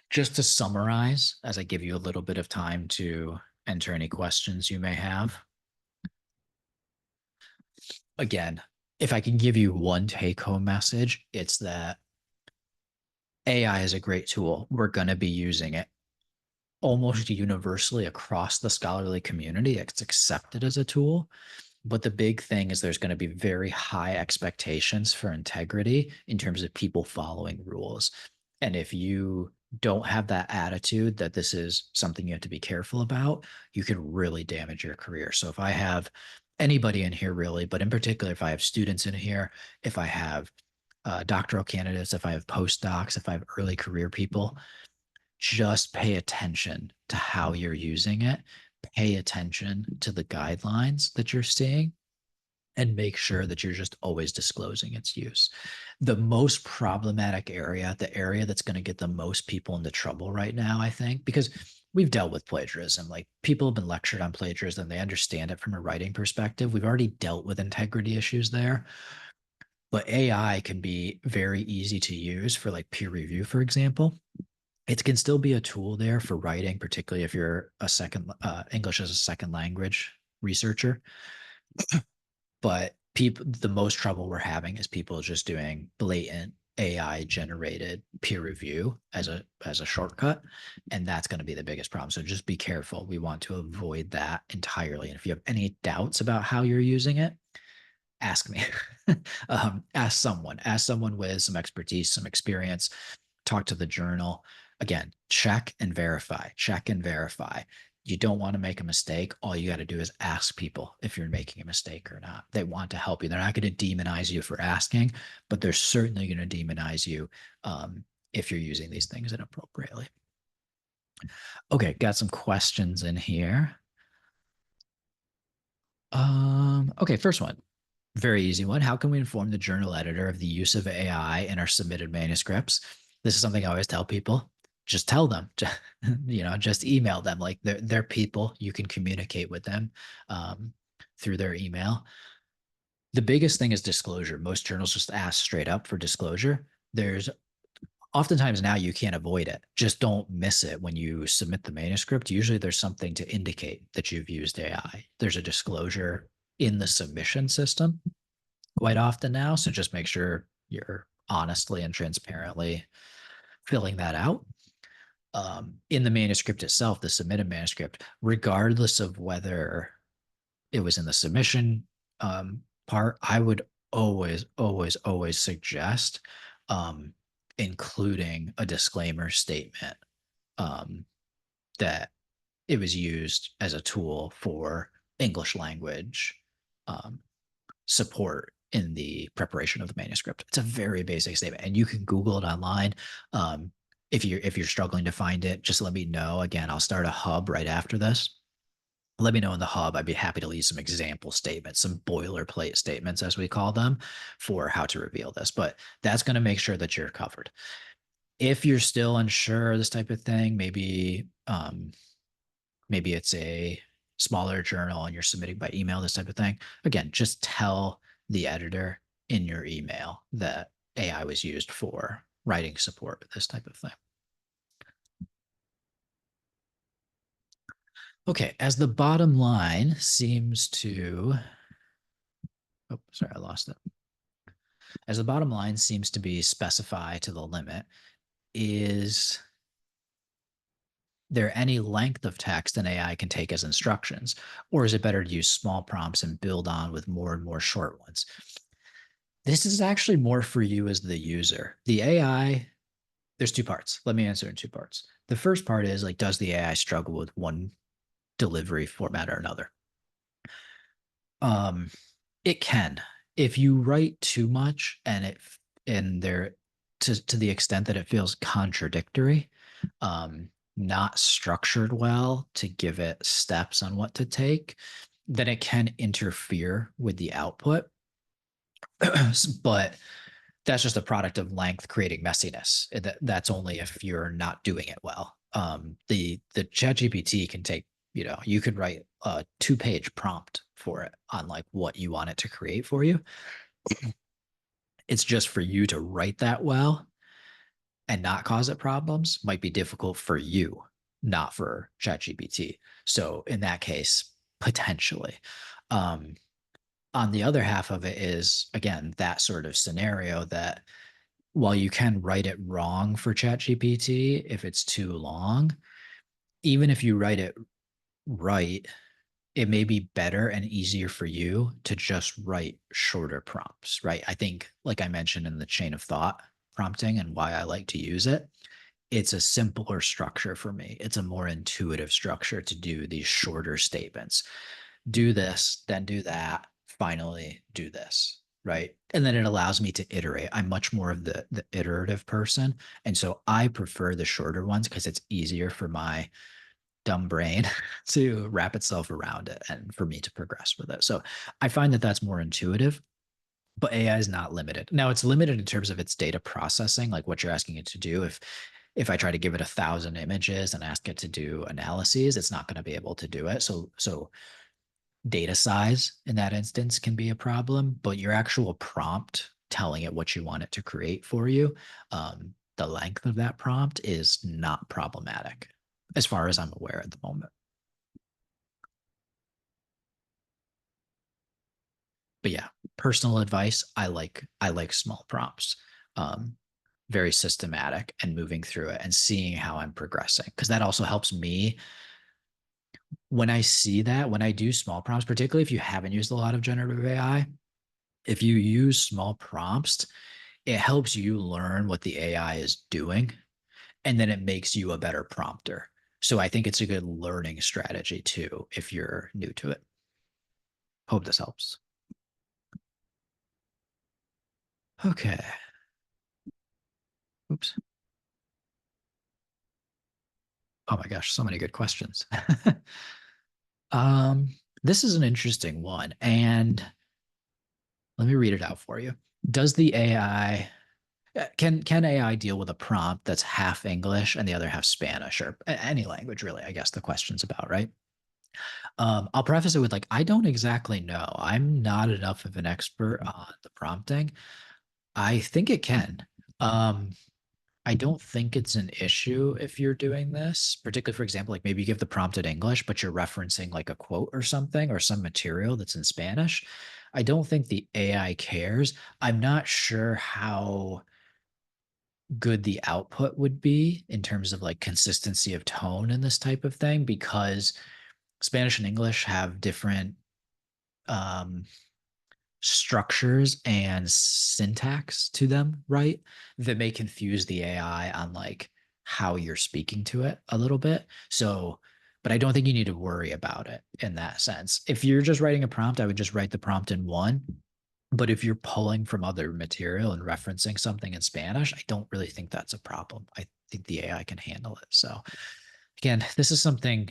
Just to summarize, as I give you a little bit of time to enter any questions you may have. Again, if I can give you one take-home message, it's that AI is a great tool. We're going to be using it almost universally across the scholarly community. It's accepted as a tool. But the big thing is there's going to be very high expectations for integrity in terms of people following rules. And if you don't have that attitude that this is something you have to be careful about, you can really damage your career. So if I have anybody in here really, but in particular, if I have students in here, if I have doctoral candidates, if I have postdocs, if I have early career people, just pay attention to how you're using it. Pay attention to the guidelines that you're seeing and make sure that you're just always disclosing its use. The most problematic area, the area that's going to get the most people into trouble right now, I think, because we've dealt with plagiarism. Like, people have been lectured on plagiarism. They understand it from a writing perspective. We've already dealt with integrity issues there. But AI can be very easy to use for like peer review, for example. It can still be a tool there for writing, particularly if you're a second English as a second language researcher. But the most trouble we're having is people just doing blatant AI generated peer review as a shortcut, and that's going to be the biggest problem. So just be careful. We want to avoid that entirely. And if you have any doubts about how you're using it, ask me. Ask someone with some expertise, some experience. Talk to the journal. Again, check and verify. Check and verify. You don't want to make a mistake. All you got to do is ask people if you're making a mistake or not. They want to help you. They're not going to demonize you for asking, but they're certainly going to demonize you if you're using these things inappropriately. Okay, got some questions in here. Okay, first one. Very easy one. How can we inform the journal editor of the use of AI in our submitted manuscripts? This is something I always tell people. Just tell them, just email them. Like they're people. You can communicate with them through their email. The biggest thing is disclosure. Most journals just ask straight up for disclosure. There's oftentimes now you can't avoid it. Just don't miss it when you submit the manuscript. Usually there's something to indicate that you've used AI. There's a disclosure in the submission system quite often now. So just make sure you're honestly and transparently filling that out. In the manuscript itself, the submitted manuscript, regardless of whether it was in the submission part, I would always suggest um, including a disclaimer statement um, that it was used as a tool for English language um, support in the preparation of the manuscript. It's a very basic statement, and you can Google it online. If you're struggling to find it, just let me know. Again, I'll start a hub right after this. Let me know in the hub. I'd be happy to leave some example statements, some boilerplate statements, as we call them, for how to reveal this. But that's going to make sure that you're covered. If you're still unsure, this type of thing, maybe it's a smaller journal and you're submitting by email, this type of thing. Again, just tell the editor in your email that AI was used for writing support, this type of thing. Okay, as the bottom line seems to, oh, sorry, I lost it. As the bottom line seems to be specify to the limit, is there any length of text an AI can take as instructions? Or is it better to use small prompts and build on with more and more short ones? This is actually more for you as the user. The AI, there's two parts. Let me answer in two parts. The first part is like, does the AI struggle with one delivery format or another? Um, it can. If you write too much and there to the extent that it feels contradictory, not structured well to give it steps on what to take, then it can interfere with the output. But that's just a product of length creating messiness. That's only if you're not doing it well. The ChatGPT can take, you could write a 2-page prompt for it on like what you want it to create for you. It's just for you to write that well and not cause it problems might be difficult for you, not for ChatGPT. So in that case, potentially. Um, on the other half of it is again that sort of scenario that while you can write it wrong for ChatGPT if it's too long, even if you write it right, it may be better and easier for you to just write shorter prompts, right? I think, like I mentioned in the chain of thought prompting and why I like to use it, it's a simpler structure for me. It's a more intuitive structure to do these shorter statements. Do this, then do that, finally do this, right? And then it allows me to iterate. I'm much more of the iterative person. And so I prefer the shorter ones because it's easier for my dumb brain to wrap itself around it and for me to progress with it. So I find that that's more intuitive, but AI is not limited. Now it's limited in terms of its data processing, like what you're asking it to do. If I try to give it 1,000 images and ask it to do analyses, it's not going to be able to do it. So data size in that instance can be a problem, but your actual prompt telling it what you want it to create for you, the length of that prompt is not problematic as far as I'm aware at the moment. But yeah, personal advice, I like small prompts. Um, very systematic and moving through it and seeing how I'm progressing because that also helps me when I see that when I do small prompts, particularly if you haven't used a lot of generative AI, if you use small prompts, it helps you learn what the AI is doing and then it makes you a better prompter. So I think it's a good learning strategy too if you're new to it. Hope this helps. Okay. Oops. Oh my gosh, so many good questions. um, this is an interesting one, and let me read it out for you. Does the AI can AI deal with a prompt that's half English and the other half Spanish or any language really? I guess the question's about, right? I'll preface it with like I don't exactly know. I'm not enough of an expert on the prompting. I think it can. Um, I don't think it's an issue if you're doing this, particularly for example, like maybe you give the prompt in English, but you're referencing like a quote or something or some material that's in Spanish. I don't think the AI cares. I'm not sure how good the output would be in terms of like consistency of tone in this type of thing because Spanish and English have different um, structures and syntax to them, right? That may confuse the AI on like how you're speaking to it a little bit. So, but I don't think you need to worry about it in that sense. If you're just writing a prompt, I would just write the prompt in one. But if you're pulling from other material and referencing something in Spanish, I don't really think that's a problem. I think the AI can handle it. So again, this is something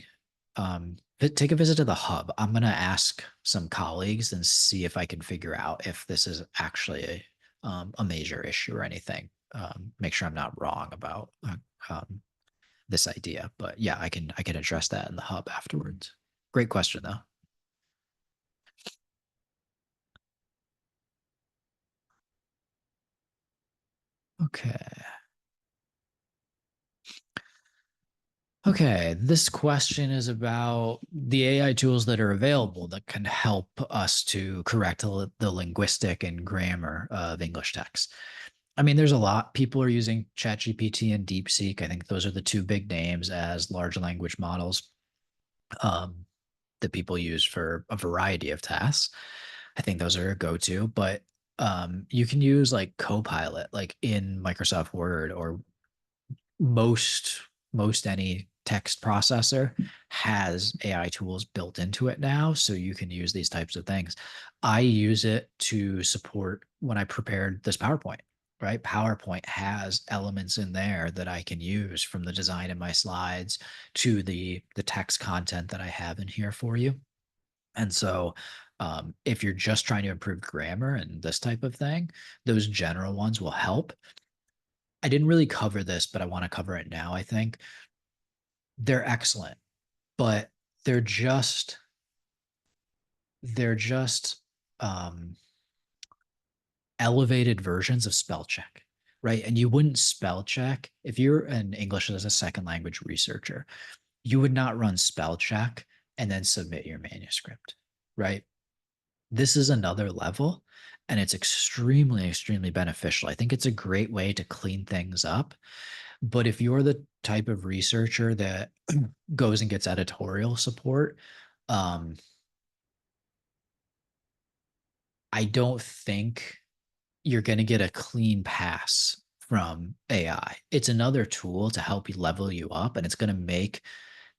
take a visit to the hub. I'm going to ask some colleagues and see if I can figure out if this is actually a major issue or anything. Make sure I'm not wrong about um, this idea. But yeah, I can address that in the hub afterwards. Great question though. Okay. Okay, this question is about the AI tools that are available that can help us to correct the linguistic and grammar of English text. I mean, there's a lot. People are using ChatGPT and DeepSeek. I think those are the two big names as large language models um, that people use for a variety of tasks. I think those are a go-to, but you can use like Copilot, like in Microsoft Word or most most any text processor has AI tools built into it now, so you can use these types of things. I use it to support when I prepared this PowerPoint, right? PowerPoint has elements in there that I can use from the design of my slides to the text content that I have in here for you. And so if you're just trying to improve grammar and this type of thing, those general ones will help. I didn't really cover this, but I want to cover it now, I think. They're excellent, but they're just they're just um elevated versions of spell check, right? And you wouldn't spell check if you're an English as a second language researcher, you would not run spell check and then submit your manuscript, right? This is another level and it's extremely, extremely beneficial. I think it's a great way to clean things up. But if you're the type of researcher that goes and gets editorial support, um, I don't think you're going to get a clean pass from AI. It's another tool to help you level you up, and it's going to make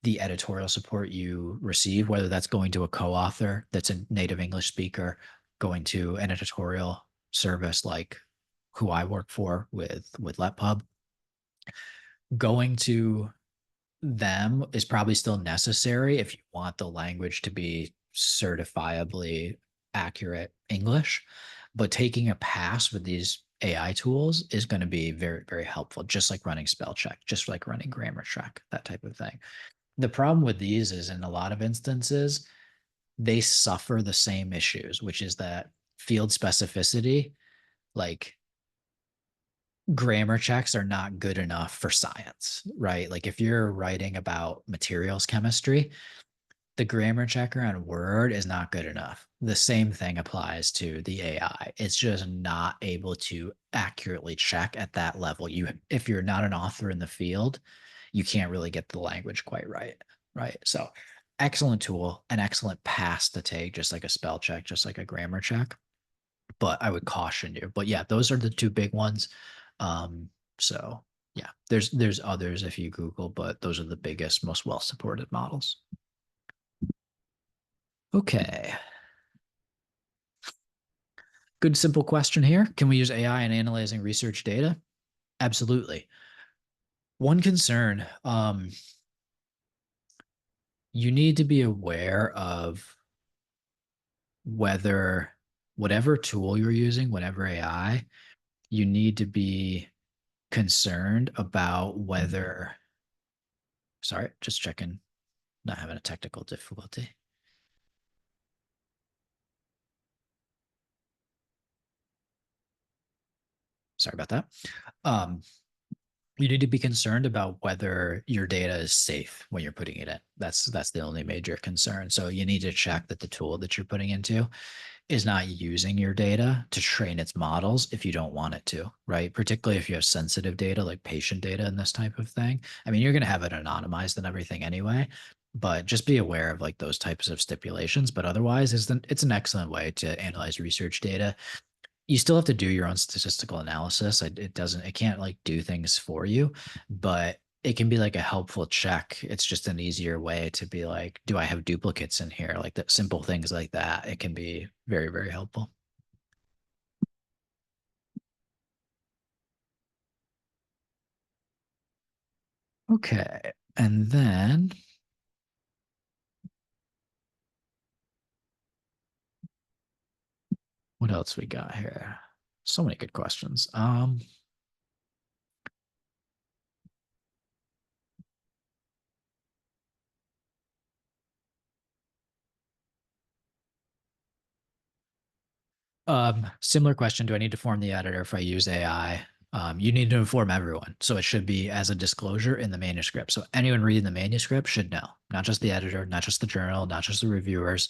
the editorial support you receive, whether that's going to a co-author that's a native English speaker, going to an editorial service like who I work for with LetPub, going to them is probably still necessary if you want the language to be certifiably accurate English. But taking a pass with these AI tools is going to be very, very helpful, just like running spell check, just like running grammar check, that type of thing. The problem with these is in a lot of instances, they suffer the same issues, which is that field specificity, like grammar checks are not good enough for science, right? Like if you're writing about materials chemistry, the grammar checker on Word is not good enough. The same thing applies to the AI. It's just not able to accurately check at that level. You, if you're not an author in the field, you can't really get the language quite right, right? So, excellent tool, an excellent pass to take, just like a spell check, just like a grammar check. But I would caution you. But yeah, those are the two big ones. So yeah, there's others if you Google, but those are the biggest, most well supported models. Okay. Good simple question here. Can we use AI in analyzing research data? Absolutely. One concern, you need to be aware of whether whatever tool you're using, whatever AI, you need to be concerned about whether, sorry, just checking, not having a technical difficulty. Sorry about that. Um, you need to be concerned about whether your data is safe when you're putting it in. That's the only major concern. So you need to check that the tool that you're putting into is not using your data to train its models if you don't want it to, right? Particularly if you have sensitive data like patient data and this type of thing. I mean, you're going to have it anonymized and everything anyway, but just be aware of like those types of stipulations. But otherwise, it's an excellent way to analyze research data. You still have to do your own statistical analysis. It can't like do things for you, but it can be like a helpful check. It's just an easier way to be like, do I have duplicates in here? Like that, simple things like that. It can be very, very helpful. Okay. And then what else we got here? So many good questions. Similar question. Do I need to form the editor if I use AI? You need to inform everyone. So it should be as a disclosure in the manuscript. So anyone reading the manuscript should know, not just the editor, not just the journal, not just the reviewers.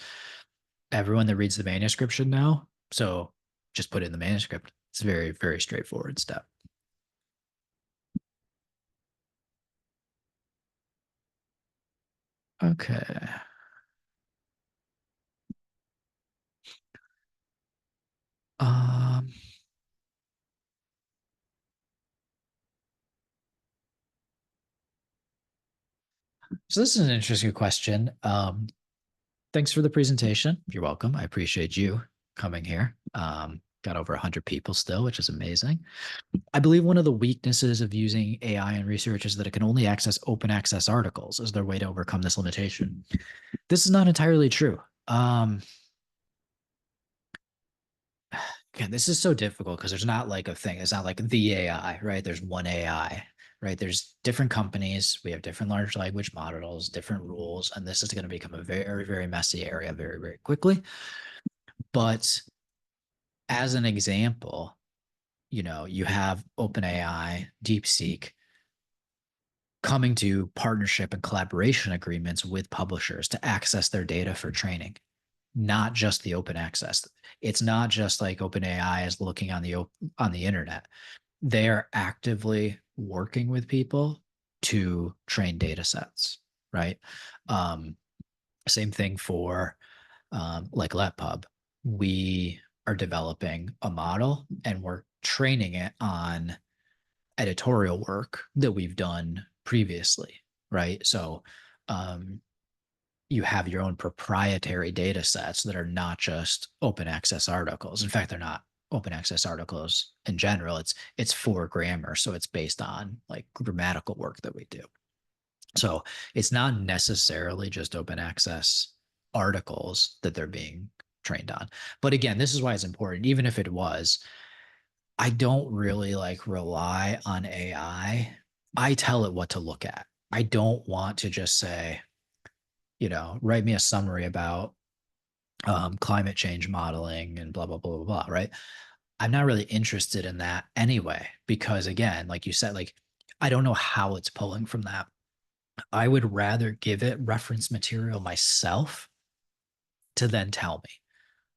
Everyone that reads the manuscript should know. So just put it in the manuscript. It's a very, very straightforward step. Okay. Um, so this is an interesting question. Thanks for the presentation. You're welcome. I appreciate you coming here. Got over 100 people still, which is amazing. I believe one of the weaknesses of using AI in research is that it can only access open access articles as their way to overcome this limitation. This is not entirely true. Again, this is so difficult because there's not like a thing. It's not like the AI, right? There's one AI, right? There's different companies. We have different large language models, different rules, and this is going to become a very, very messy area very, very quickly. But as an example, you have OpenAI, DeepSeek coming to partnership and collaboration agreements with publishers to access their data for training, not just the open access. It's not just like OpenAI is looking on the internet. They are actively working with people to train data sets, right? Um, Same thing for like LetPub. We are developing a model and we're training it on editorial work that we've done previously, right? So um, you have your own proprietary data sets that are not just open access articles. In fact, they're not open access articles in general. It's for grammar, so it's based on like grammatical work that we do. So it's not necessarily just open access articles that they're being trained on. But again, this is why it's important. Even if it was, I don't really like rely on AI. I tell it what to look at. I don't want to just say, write me a summary about climate change modeling and blah, blah, blah, blah, blah, right? I'm not really interested in that anyway, because again, like you said, like, I don't know how it's pulling from that. I would rather give it reference material myself to then tell me,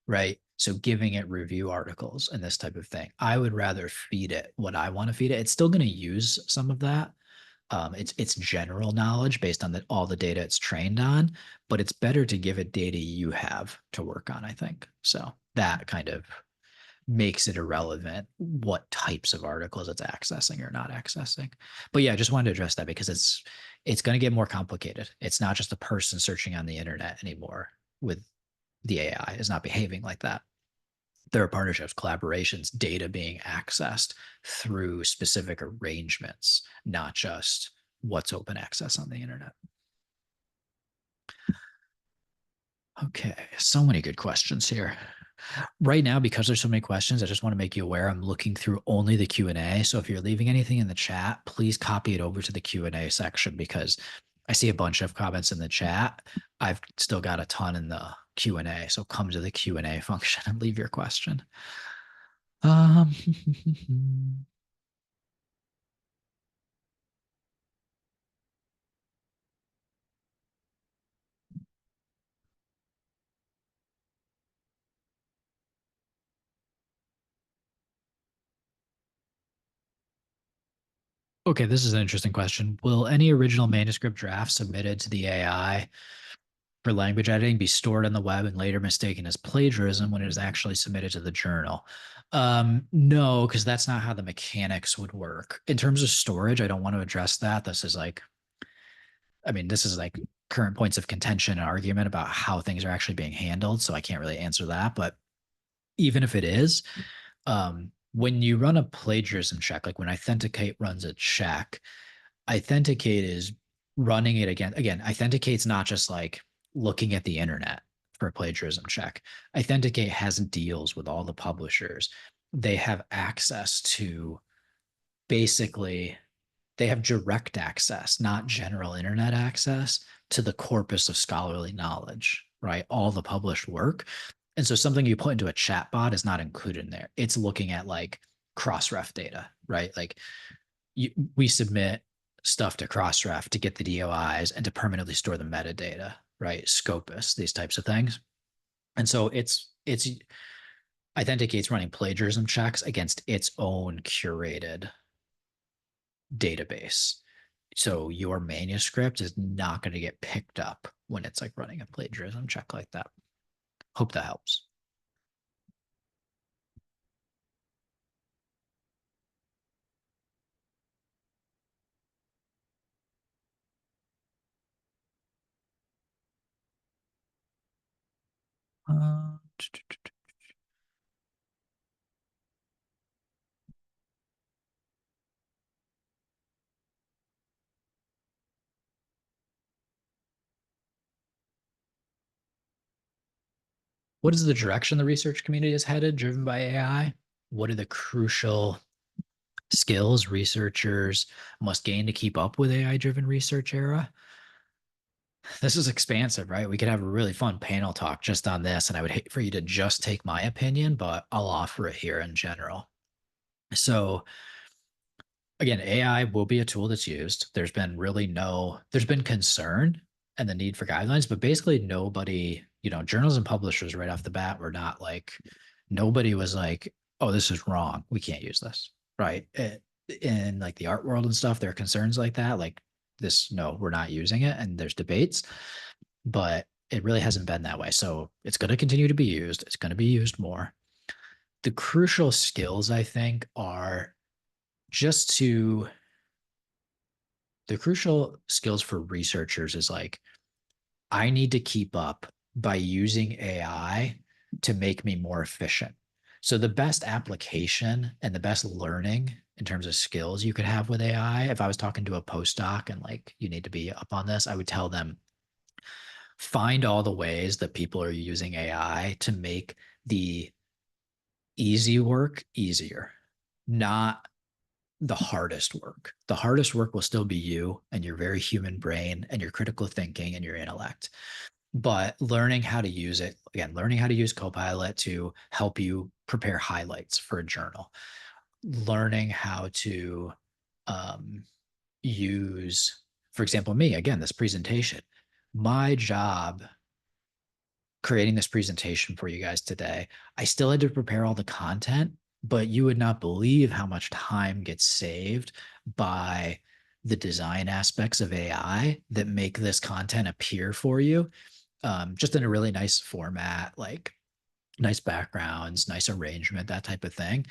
right? So giving it review articles and this type of thing. I would rather feed it what I want to feed it. It's still going to use some of that. It's general knowledge based on all the data it's trained on, but it's better to give it data you have to work on, I think. So that kind of makes it irrelevant what types of articles it's accessing or not accessing. But yeah, I just wanted to address that because it's going to get more complicated. It's not just a person searching on the internet anymore with the AI is not behaving like that. There are partnerships, collaborations, data being accessed through specific arrangements, not just what's open access on the internet. Okay, so many good questions here. Right now, because there's so many questions, I just want to make you aware I'm looking through only the Q&A. So if you're leaving anything in the chat, please copy it over to the Q&A section because I see a bunch of comments in the chat. I've still got a ton in the Q&A. So come to the Q&A function and leave your question. Um, okay, this is an interesting question. Will any original manuscript draft submitted to the AI for language editing be stored on the web and later mistaken as plagiarism when it is actually submitted to the journal? No, because that's not how the mechanics would work. In terms of storage, I don't want to address that. This is like current points of contention and argument about how things are actually being handled. So I can't really answer that. But even if it is, when you run a plagiarism check, like when Authenticate runs a check, Authenticate is running it again. Authenticate's not just like looking at the internet for a plagiarism check. Authenticate has deals with all the publishers. They have access to basically, they have direct access, not general internet access to the corpus of scholarly knowledge, right? All the published work. And so something you put into a chat bot is not included in there. It's looking at like cross-ref data, right? Like we submit stuff to Crossref to get the DOIs and to permanently store the metadata, right? Scopus, these types of things. And so it's Authenticate's running plagiarism checks against its own curated database. So your manuscript is not going to get picked up when it's like running a plagiarism check like that. Hope that helps. Uh, what is the direction the research community is headed, driven by AI? What are the crucial skills researchers must gain to keep up with AI driven research era? This is expansive, right? We could have a really fun panel talk just on this, and I would hate for you to just take my opinion, but I'll offer it here in general. So, again, AI will be a tool that's used. There's been concern and the need for guidelines, but basically nobody, journals and publishers right off the bat were not like, nobody was like, oh, this is wrong. We can't use this, right? In like the art world and stuff, there are concerns like that, like this, no, we're not using it. And there's debates, but it really hasn't been that way. So it's going to continue to be used. It's going to be used more. The crucial skills, I think, are just to the crucial skills for researchers is like, I need to keep up by using AI to make me more efficient. So the best application and the best learning in terms of skills you could have with AI, if I was talking to a postdoc and like, you need to be up on this, I would tell them, find all the ways that people are using AI to make the easy work easier, not the hardest work. The hardest work will still be you and your very human brain and your critical thinking and your intellect. But learning how to use it, again, learning how to use Copilot to help you prepare highlights for a journal, learning how to um, use, for example, me, again, this presentation. My job creating this presentation for you guys today, I still had to prepare all the content, but you would not believe how much time gets saved by the design aspects of AI that make this content appear for you, just in a really nice format, like nice backgrounds, nice arrangement, that type of thing.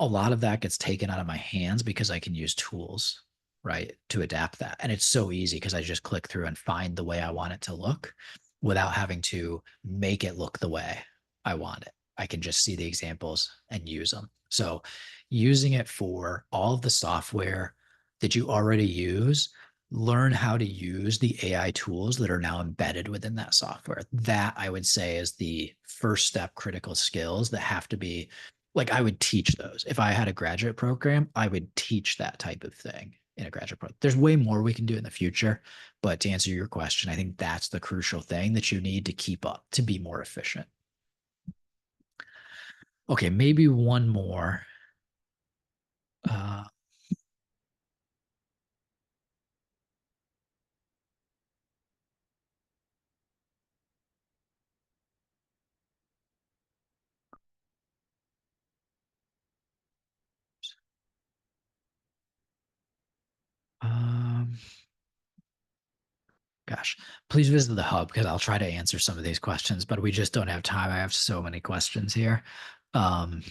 A lot of that gets taken out of my hands because I can use tools, right, to adapt that. And it's so easy because I just click through and find the way I want it to look without having to make it look the way I want it. I can just see the examples and use them. So using it for all of the software that you already use, learn how to use the AI tools that are now embedded within that software. That I would say is the first step critical skills that have to be like I would teach those. If I had a graduate program, I would teach that type of thing in a graduate program. There's way more we can do in the future, but to answer your question, I think that's the crucial thing that you need to keep up to be more efficient. Okay, maybe one more. Uh, um, Gosh, please visit the hub because I'll try to answer some of these questions, but we just don't have time. I have so many questions here. Um,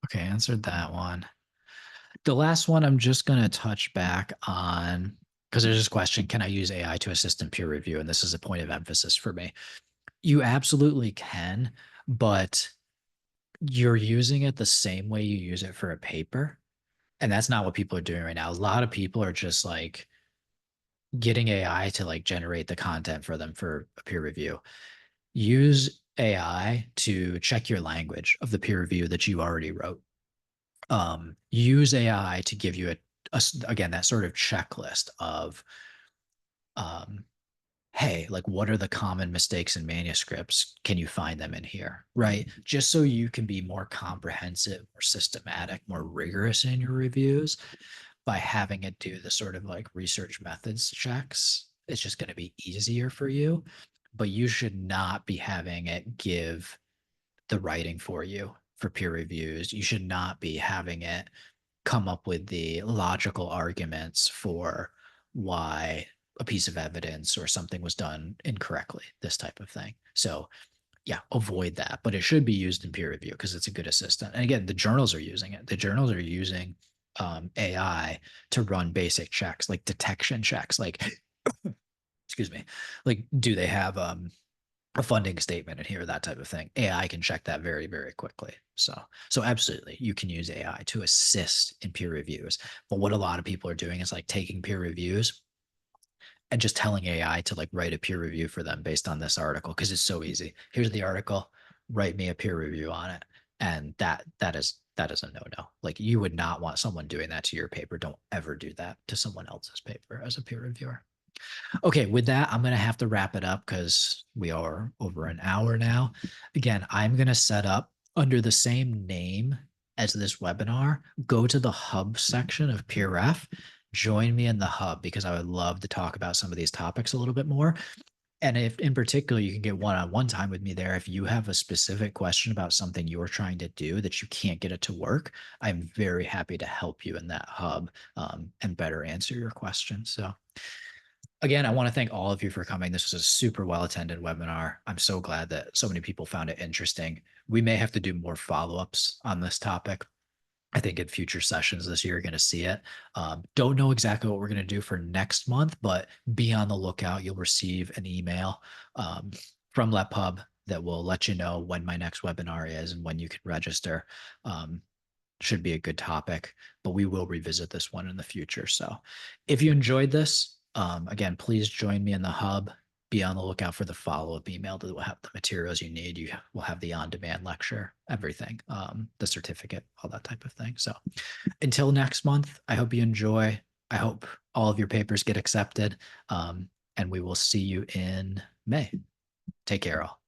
okay, answered that one. The last one, I'm just going to touch back on because there's this question: can I use AI to assist in peer review? And this is a point of emphasis for me. You absolutely can, but you're using it the same way you use it for a paper. And that's not what people are doing right now. A lot of people are just like getting AI to like generate the content for them for a peer review. Use AI to check your language of the peer review that you already wrote. Use AI to give you again that sort of checklist of um, hey, like what are the common mistakes in manuscripts? Can you find them in here? Right? Just so you can be more comprehensive, more systematic, more rigorous in your reviews by having it do the sort of like research methods checks. It's just going to be easier for you, but you should not be having it give the writing for you for peer reviews. You should not be having it come up with the logical arguments for why a piece of evidence or something was done incorrectly, this type of thing. So, yeah, avoid that. But it should be used in peer review because it's a good assistant. And again, the journals are using it. The journals are using AI to run basic checks, like detection checks. Like, excuse me, like do they have a funding statement in here, that type of thing. AI can check that very, very quickly. So absolutely, you can use AI to assist in peer reviews. But what a lot of people are doing is like taking peer reviews and just telling AI to like write a peer review for them based on this article because it's so easy. Here's the article, write me a peer review on it, and that is a no-no. Like you would not want someone doing that to your paper. Don't ever do that to someone else's paper as a peer reviewer. Okay, with that, I'm going to have to wrap it up because we are over an hour now. Again, I'm going to set up under the same name as this webinar. Go to the hub section of PeerRef. Join me in the hub because I would love to talk about some of these topics a little bit more. And if in particular, you can get one-on-one time with me there. If you have a specific question about something you're trying to do that you can't get it to work, I'm very happy to help you in that hub and better answer your questions. So again, I want to thank all of you for coming. This was a super well attended webinar. I'm so glad that so many people found it interesting. We may have to do more follow ups on this topic. I think in future sessions this year, you're going to see it. Don't know exactly what we're going to do for next month, but be on the lookout. You'll receive an email from LetPub that will let you know when my next webinar is and when you can register. Should be a good topic, but we will revisit this one in the future. So if you enjoyed this, again, please join me in the hub. Be on the lookout for the follow-up email that will have the materials you need. You will have the on-demand lecture, everything, the certificate, all that type of thing. So until next month, I hope you enjoy. I hope all of your papers get accepted. And we will see you in May. Take care all.